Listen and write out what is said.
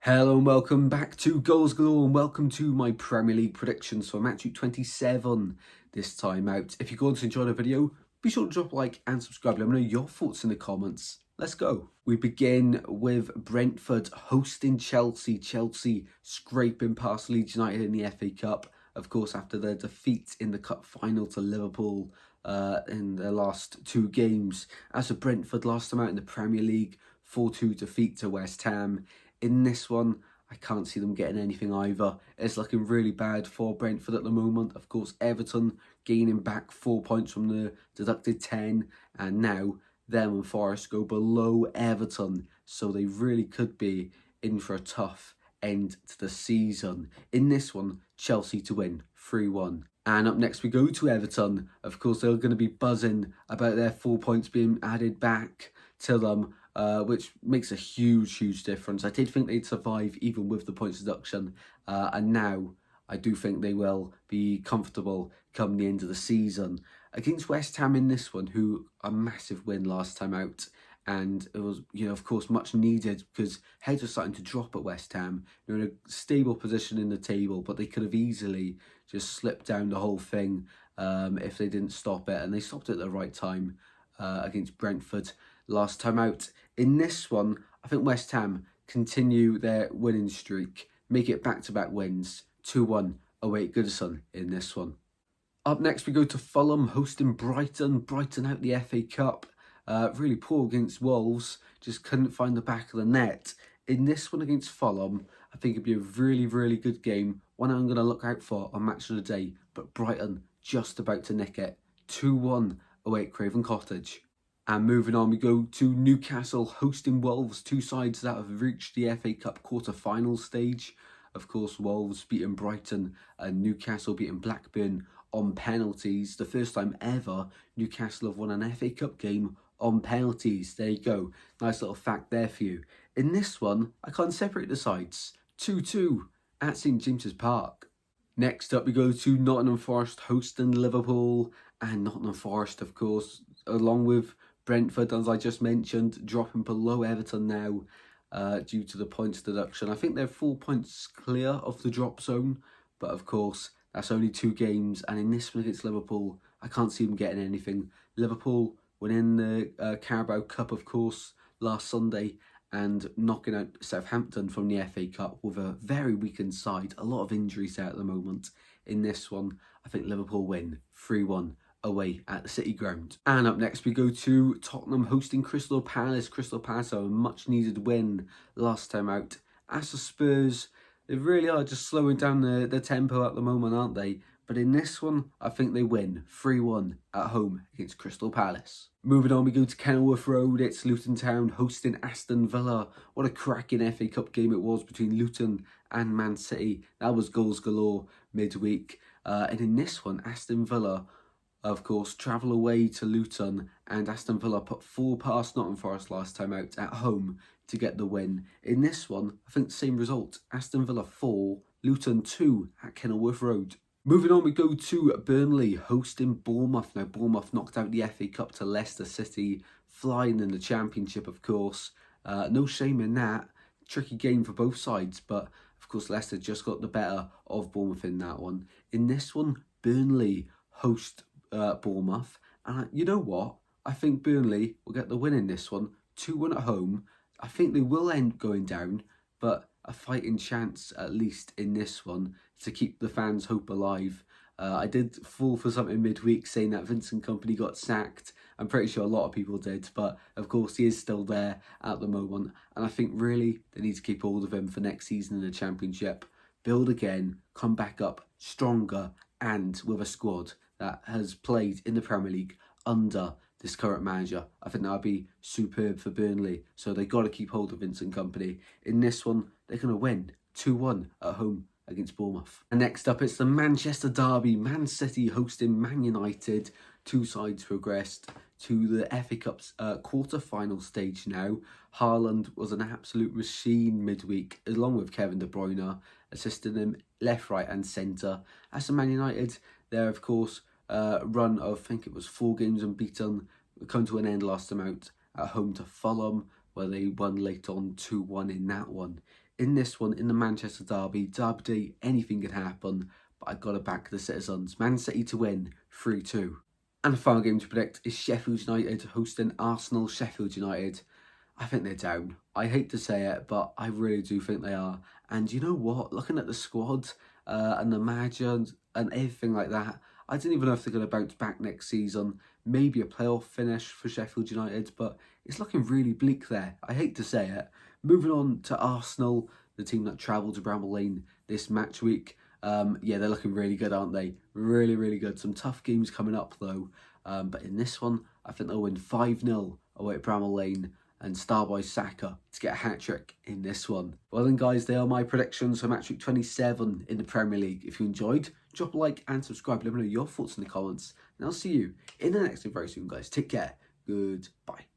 Hello and welcome back to Goals Galore and welcome to my Premier League predictions for match week 27 this time out. If you're going to enjoy the video, be sure to drop a like and subscribe. Let me know your thoughts in the comments. Let's go. We begin with Brentford hosting Chelsea. Chelsea scraping past Leeds United in the FA Cup. Of course, after their defeat in the cup final to Liverpool in their last two games. As for Brentford, last time out in the Premier League, 4-2 defeat to West Ham. In this one, I can't see them getting anything either. It's looking really bad for Brentford at the moment. Of course, Everton gaining back 4 points from the deducted 10. And now, them and Forest go below Everton. So they really could be in for a tough end to the season. In this one, Chelsea to win 3-1. And up next we go to Everton. Of course, they're going to be buzzing about their 4 points being added back to them, which makes a huge difference. I did think they'd survive even with the points deduction, and now I do think they will be comfortable come the end of the season. Against West Ham in this one, who a massive win last time out, and it was, of course, much needed because heads were starting to drop at West Ham. They're in a stable position in the table, but they could have easily just slipped down the whole thing if they didn't stop it, and they stopped it at the right time against Brentford last time out. In this one, I think West Ham continue their winning streak, make it back-to-back wins, 2-1 away at Goodison in this one. Up next, we go to Fulham hosting Brighton. Brighton out the FA Cup. Really poor against Wolves, just couldn't find the back of the net. In this one against Fulham, I think it'd be a really good game, one I'm going to look out for on Match of the Day, but Brighton just about to nick it, 2-1 away at Craven Cottage. And moving on, we go to Newcastle hosting Wolves, two sides that have reached the FA Cup quarter-final stage. Of course, Wolves beating Brighton and Newcastle beating Blackburn on penalties. The first time ever Newcastle have won an FA Cup game on penalties. There you go. Nice little fact there for you. In this one, I can't separate the sides. 2-2 at St James's Park. Next up, we go to Nottingham Forest hosting Liverpool. And Nottingham Forest, of course, along with Brentford, as I just mentioned, dropping below Everton now due to the points deduction. I think they're 4 points clear of the drop zone, but of course, that's only 2 games. And in this one against Liverpool, I can't see them getting anything. Liverpool winning the Carabao Cup, of course, last Sunday and knocking out Southampton from the FA Cup with a very weakened side. A lot of injuries there at the moment. In this one, I think Liverpool win 3-1 away at the City Ground. And up next we go to Tottenham hosting Crystal Palace. Crystal Palace are a much needed win last time out. As for Spurs, they really are just slowing down the tempo at the moment, aren't they? But in this one, I think they win 3-1 at home against Crystal Palace. Moving on, we go to Kenilworth Road. It's Luton Town hosting Aston Villa. What a cracking FA Cup game it was between Luton and Man City. That was goals galore midweek. And in this one, Aston Villa, of course, travel away to Luton, and Aston Villa put 4 past Nottingham Forest last time out at home to get the win. In this one, I think the same result. Aston Villa 4, Luton 2 at Kenilworth Road. Moving on, we go to Burnley hosting Bournemouth. Now, Bournemouth knocked out the FA Cup to Leicester City, flying in the Championship, of course. No shame in that. Tricky game for both sides, but of course, Leicester just got the better of Bournemouth in that one. In this one, Burnley host Bournemouth, and you know what? I think Burnley will get the win in this one. 2-1 at home. I think they will end going down, but a fighting chance at least in this one to keep the fans' hope alive. I did fall for something midweek saying that Vincent Kompany got sacked. I'm pretty sure a lot of people did, but of course he is still there at the moment, and I think really they need to keep hold of him for next season in the Championship. Build again, come back up stronger, and with a squad that has played in the Premier League under this current manager. I think that would be superb for Burnley. So they got to keep hold of Vincent Kompany. In this one, they're going to win 2-1 at home against Bournemouth. And next up, it's the Manchester derby. Man City hosting Man United. Two sides progressed to the FA Cup's quarter-final stage now. Haaland was an absolute machine midweek, along with Kevin De Bruyne, assisting him left, right and centre. As for Man United, they're, of course, run of, I think it was 4 games unbeaten, come to an end last time out at home to Fulham, where they won late on 2-1 in that one. in this one, in the Manchester derby day, anything could happen, but I got to back the Citizens. Man City to win 3-2. And the final game to predict is Sheffield United hosting Arsenal. Sheffield United, I think they're down. I hate to say it, but I really do think they are. And you know what? Looking at the squad and the manager and everything like that, I don't even know if they're going to bounce back next season. Maybe a playoff finish for Sheffield United, but it's looking really bleak there. I hate to say it. Moving on to Arsenal, the team that travelled to Bramall Lane this match week. Yeah, they're looking really good, aren't they? Really, really good. Some tough games coming up, though. But in this one, I think they'll win 5-0 away at Bramall Lane and Starboy Saka to get a hat-trick in this one. Well then, guys, they are my predictions for match week 27 in the Premier League. If you enjoyed, drop a like and subscribe. Let me know your thoughts in the comments. And I'll see you in the next video very soon, guys. Take care. Goodbye.